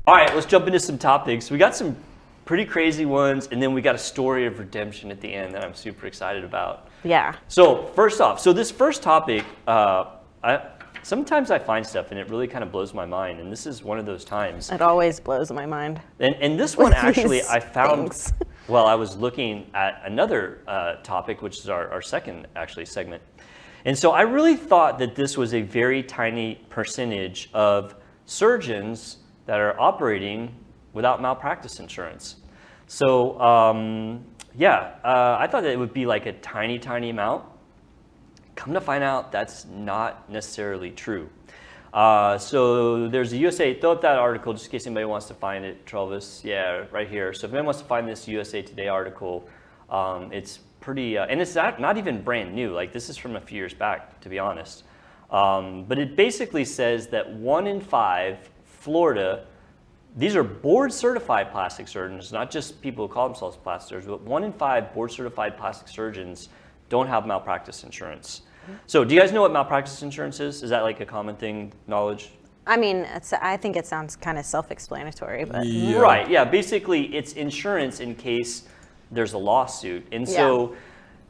All right, let's jump into some topics. We got some pretty crazy ones, and then we got a story of redemption at the end that I'm super excited about. Yeah. So first off, this first topic, sometimes I find stuff and it really kind of blows my mind, and this is one of those times. It always blows my mind. And this one actually I found, things. well, I was looking at another topic, which is our second actually segment. And so I really thought that this was a very tiny percentage of surgeons that are operating without malpractice insurance. So I thought that it would be like a tiny amount. Come to find out, that's not necessarily true. So there's a USA, throw up that article just in case anybody wants to find it, Travis. Yeah, right here. So if anyone wants to find this USA Today article, it's pretty, and it's not even brand new. Like this is from a few years back, to be honest. But it basically says that 1 in 5 Florida, these are board certified plastic surgeons, not just people who call themselves plastic surgeons, but 1 in 5 board certified plastic surgeons don't have malpractice insurance. So do you guys know what malpractice insurance is? Is that like a common thing, knowledge? I mean, I think it sounds kind of self-explanatory, but. Yeah. Right, yeah, basically it's insurance in case there's a lawsuit. And so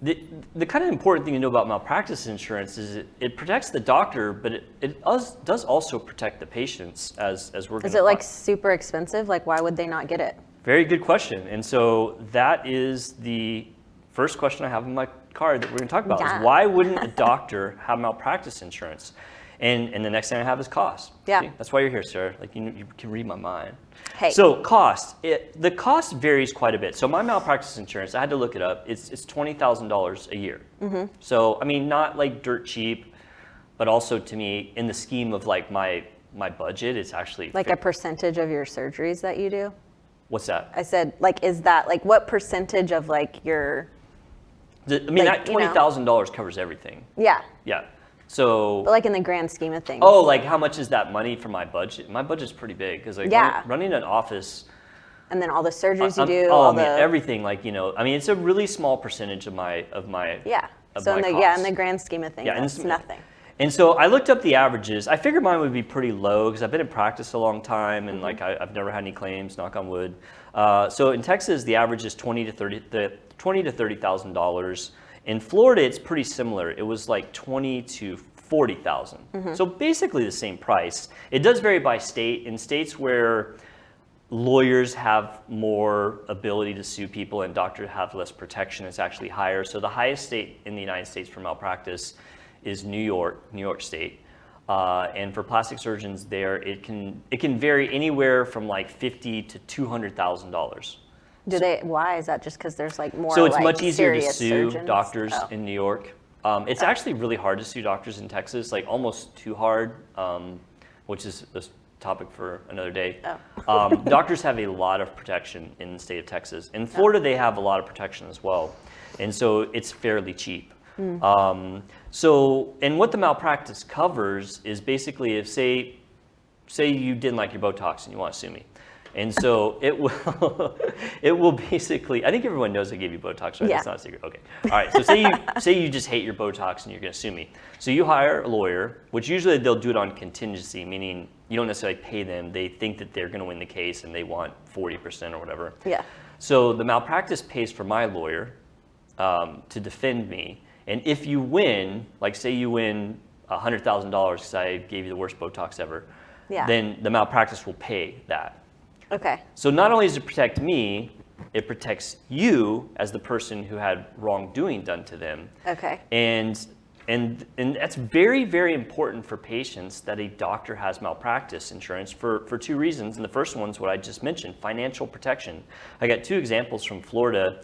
the kind of important thing to know about malpractice insurance is it protects the doctor, but it does also protect the patients as we're going to Is it like super expensive? Like why would they not get it? Very good question. And so that is the first question I have in my card that we're going to talk about is why wouldn't a doctor have malpractice insurance? And the next thing I have is cost. Yeah. See? That's why you're here, Sarah. Like you can read my mind. Hey. So cost. The cost varies quite a bit. So my malpractice insurance, I had to look it up. It's $20,000 a year. Mm-hmm. So I mean, not like dirt cheap, but also to me, in the scheme of like my budget, it's actually like a percentage of your surgeries that you do. What's that? I said, like, is that like what percentage of like your? That $20,000 covers everything. Yeah. Yeah. So. But like in the grand scheme of things. Oh, like how much is that money for my budget? My budget's pretty big because like running an office. And then all the surgeries you do. Everything. Like it's a really small percentage of my. Yeah. Of so my in the grand scheme of things, that's nothing. And so I looked up the averages. I figured mine would be pretty low because I've been in practice a long time and like I've never had any claims, knock on wood. So in Texas, the average is $20,000 to $30,000. In Florida, it's pretty similar. It was like $20,000 to $40,000. So basically the same price. It does vary by state. In states where lawyers have more ability to sue people and doctors have less protection, it's actually higher. So the highest state in the United States for malpractice is New York State. And for plastic surgeons there, it can vary anywhere from like $50,000 to $200,000. Why is that? Just because there's like more? So it's like much easier to sue surgeons? doctors in New York. It's actually really hard to sue doctors in Texas, like almost too hard, which is a topic for another day. Doctors have a lot of protection in the state of Texas. In Florida, they have a lot of protection as well. And so it's fairly cheap. And what the malpractice covers is basically if say you didn't like your Botox and you want to sue me. And so it will basically, I think everyone knows I gave you Botox, right? Yeah. That's not a secret. Okay. All right. So say you just hate your Botox and you're going to sue me. So you hire a lawyer, which usually they'll do it on contingency, meaning you don't necessarily pay them. They think that they're going to win the case and they want 40% or whatever. Yeah. So the malpractice pays for my lawyer to defend me. And if you win, like say you win $100,000 because I gave you the worst Botox ever, then the malpractice will pay that. Okay. So not only does it protect me, it protects you as the person who had wrongdoing done to them. Okay. And that's very, very important for patients that a doctor has malpractice insurance for 2 reasons. And the first one's what I just mentioned, financial protection. I got 2 examples from Florida.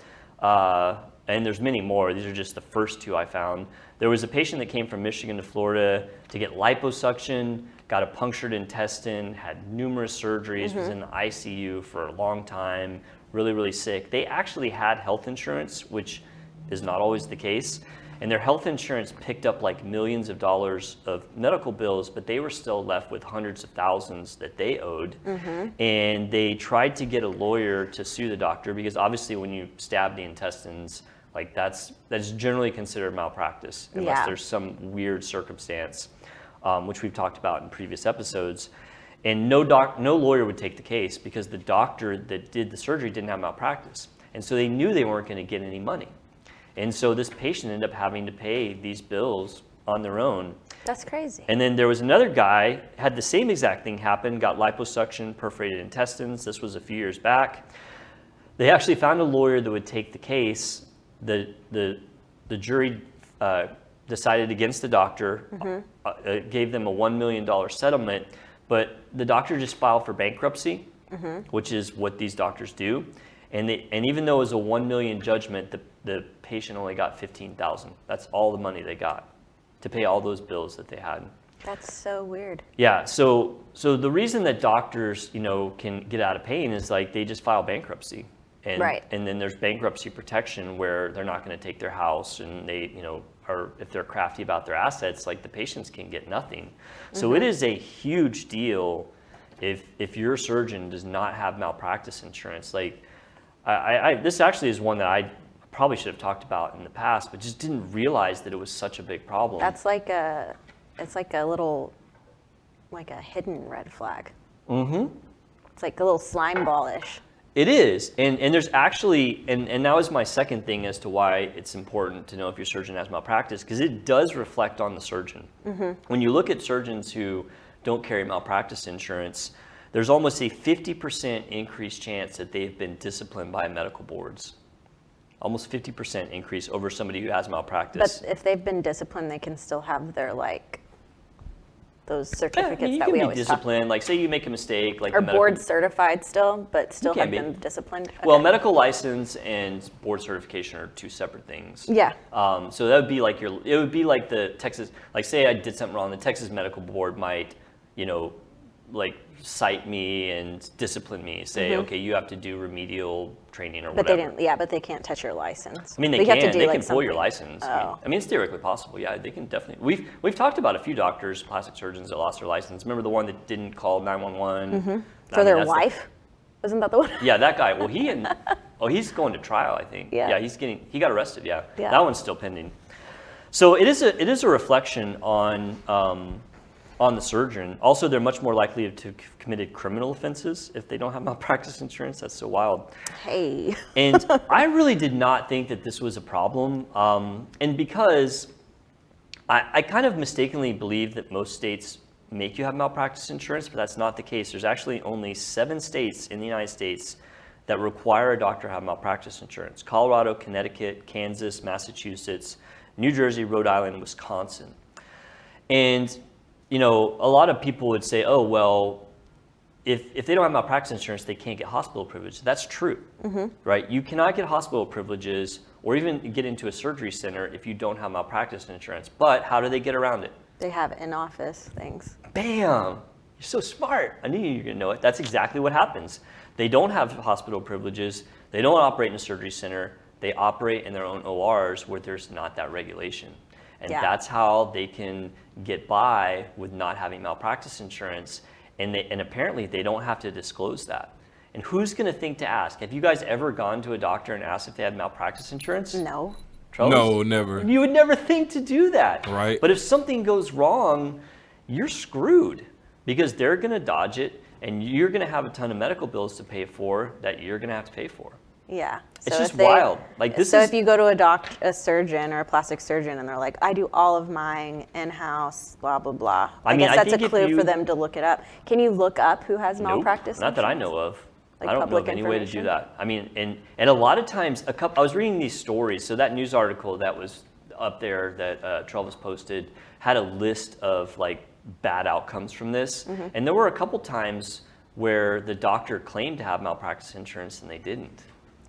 And there's many more. These are just the first 2 I found. There was a patient that came from Michigan to Florida to get liposuction, got a punctured intestine, had numerous surgeries, was in the ICU for a long time, really, really sick. They actually had health insurance, which is not always the case. And their health insurance picked up like millions of dollars of medical bills, but they were still left with hundreds of thousands that they owed. And they tried to get a lawyer to sue the doctor because obviously when you stab the intestines, like that's generally considered malpractice unless there's some weird circumstance, which we've talked about in previous episodes. And no lawyer would take the case because the doctor that did the surgery didn't have malpractice. And so they knew they weren't going to get any money. And so this patient ended up having to pay these bills on their own. That's crazy. And then there was another guy, had the same exact thing happen, got liposuction, perforated intestines. This was a few years back. They actually found a lawyer that would take the case. The jury decided against the doctor, gave them a $1 million settlement, but the doctor just filed for bankruptcy, which is what these doctors do. And even though it was a $1 million judgment, the patient only got $15,000. That's all the money they got to pay all those bills that they had. That's so weird. Yeah, so the reason that doctors, can get out of pain is like they just file bankruptcy. And, right. And then there's bankruptcy protection where they're not going to take their house, and they, or if they're crafty about their assets, like the patients can get nothing. So it is a huge deal if your surgeon does not have malpractice insurance. Like this actually is one that I probably should have talked about in the past, but just didn't realize that it was such a big problem. That's like it's like a hidden red flag. It's like a little slime ballish. It is, and there's actually, and that was my second thing as to why it's important to know if your surgeon has malpractice, because it does reflect on the surgeon. When you look at surgeons who don't carry malpractice insurance, there's almost a 50% increased chance that they've been disciplined by medical boards. Almost 50% increase over somebody who has malpractice. But if they've been disciplined, they can still have their those certificates that we always talk about. You can be disciplined. Like, say you make a mistake, like or board certified still, but still have been disciplined. Okay. Well, medical license and board certification are two separate things. Yeah. So that would be like it would be like the Texas, like say I did something wrong, the Texas Medical Board might, like cite me and discipline me, say, okay, you have to do remedial training or whatever. But they can't touch your license. I mean, they can pull your license. I mean, it's theoretically possible. Yeah, they can definitely. We've talked about a few doctors, plastic surgeons that lost their license. Remember the one that didn't call 911 for their wife? Wasn't that the one? Yeah, that guy. Well, he's going to trial, I think. Yeah. He got arrested. Yeah. That one's still pending. So it is a reflection on the surgeon. Also, they're much more likely to have committed criminal offenses if they don't have malpractice insurance. That's so wild. Hey. And I really did not think that this was a problem. And because I kind of mistakenly believe that most states make you have malpractice insurance, but that's not the case. There's actually only 7 states in the United States that require a doctor to have malpractice insurance: Colorado, Connecticut, Kansas, Massachusetts, New Jersey, Rhode Island, and Wisconsin. And a lot of people would say, oh, well, if they don't have malpractice insurance, they can't get hospital privileges. That's true, right? You cannot get hospital privileges or even get into a surgery center if you don't have malpractice insurance. But how do they get around it? They have in-office things. Bam! You're so smart. I knew you were going to know it. That's exactly what happens. They don't have hospital privileges. They don't operate in a surgery center. They operate in their own ORs where there's not that regulation. And that's how they can get by with not having malpractice insurance. And apparently they don't have to disclose that. And who's going to think to ask? Have you guys ever gone to a doctor and asked if they had malpractice insurance? No. Charles? No, never. You would never think to do that. Right. But if something goes wrong, you're screwed because they're going to dodge it and you're going to have a ton of medical bills to pay for that you're going to have to pay for. Yeah. It's just wild. If you go to a surgeon or a plastic surgeon and they're like, I do all of mine in-house, blah, blah, blah. I guess that's a clue for them to look it up. Can you look up who has malpractice? Not that I know of. I don't know of any way to do that. I mean, and a lot of times, I was reading these stories. So that news article that was up there that Travis posted had a list of bad outcomes from this. And there were a couple times where the doctor claimed to have malpractice insurance and they didn't.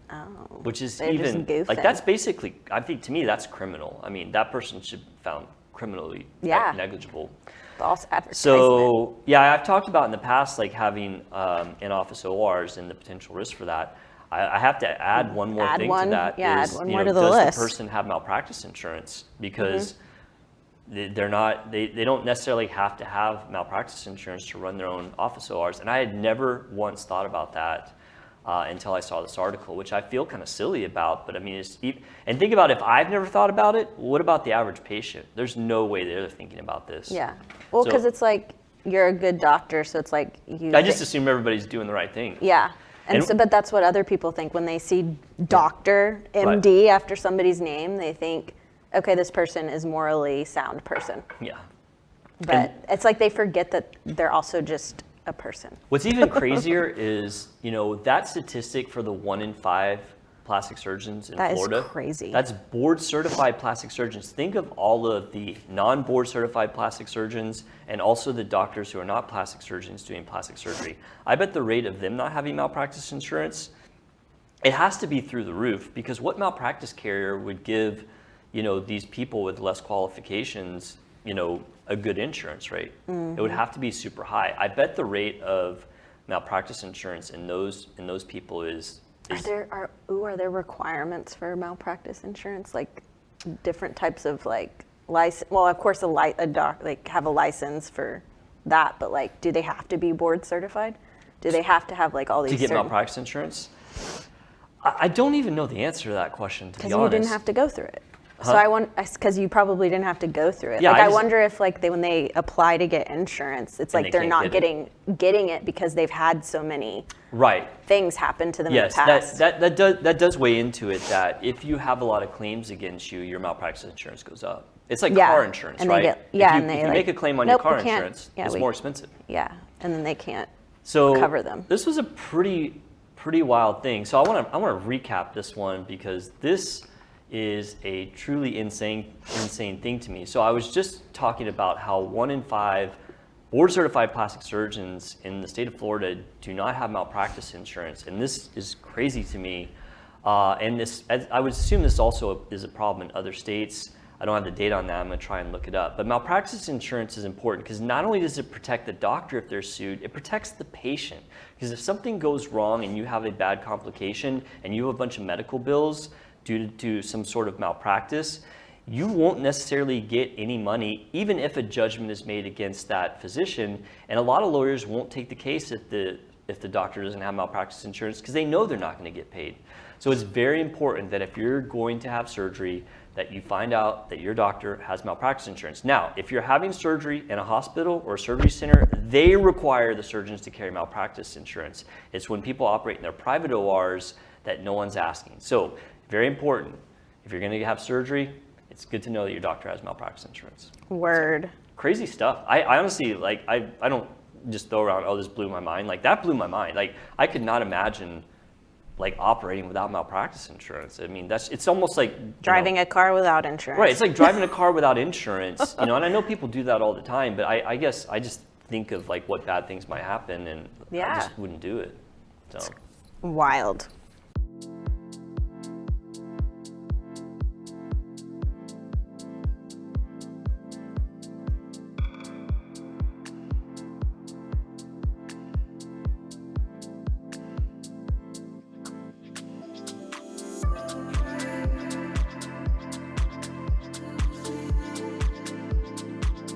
Oh, which is even that's basically, I think to me that's criminal. I mean, that person should be found criminally negligible. False advertisement. So I've talked about in the past having in-office ORs and the potential risk for that. I have to add one more thing to that. Add one more to the does list. The person have malpractice insurance? Because they don't necessarily have to have malpractice insurance to run their own office ORs. And I had never once thought about that until I saw this article, which I feel kind of silly about. But I mean, and think about if I've never thought about it, what about the average patient? There's no way they're thinking about this. Yeah. Well, because it's you're a good doctor, so it's like I just assume everybody's doing the right thing. Yeah. And so, but that's what other people think when they see doctor, MD, after somebody's name. They think, okay, this person is morally sound person. Yeah. But it's like they forget that they're also just a person. What's even crazier is, that statistic for the 1 in 5 plastic surgeons in Florida. That is crazy. That's board certified plastic surgeons. Think of all of the non-board certified plastic surgeons and also the doctors who are not plastic surgeons doing plastic surgery. I bet the rate of them not having malpractice insurance, it has to be through the roof, because what malpractice carrier would give, these people with less qualifications, a good insurance rate? It would have to be super high. I bet the rate of malpractice insurance in those people is Are there requirements for malpractice insurance? Like different types of license? Well, of course, a doc have a license for that, but do they have to be board certified? Do they have to have all these? To get malpractice insurance? I don't even know the answer to that question, to be honest. Because you didn't have to go through it. Huh? So because you probably didn't have to go through it. Yeah, I wonder if when they apply to get insurance, it's like they're not getting it because they've had so many things happen to them in the past. That does weigh into it, that if you have a lot of claims against you, your malpractice insurance goes up. It's like car insurance, and right? If you make a claim on your car insurance, it's more expensive. Yeah, and then they can't cover them. This was a pretty wild thing. So I want to recap this one, because this is a truly insane thing to me. So I was just talking about how 1 in 5 board certified plastic surgeons in the state of Florida do not have malpractice insurance, and this is crazy to me. And I would assume this also is a problem in other states. I don't have the data on that. I'm going to try and look it up. But malpractice insurance is important because not only does it protect the doctor if they're sued, it protects the patient. Because if something goes wrong and you have a bad complication and you have a bunch of medical bills due to some sort of malpractice, you won't necessarily get any money, even if a judgment is made against that physician. And a lot of lawyers won't take the case if the doctor doesn't have malpractice insurance, because they know they're not going to get paid. So it's very important that if you're going to have surgery, that you find out that your doctor has malpractice insurance. Now, if you're having surgery in a hospital or a surgery center, they require the surgeons to carry malpractice insurance. It's when people operate in their private ORs that no one's asking. So, very important. If you're going to have surgery, it's good to know that your doctor has malpractice insurance. Word. So, crazy stuff. I honestly, I don't just throw around, oh, this blew my mind. That blew my mind. I could not imagine operating without malpractice insurance. I mean, it's almost like driving a car without insurance. Right, it's like driving a car without insurance. And I know people do that all the time, but I guess I just think of what bad things might happen, and I just wouldn't do it. So wild.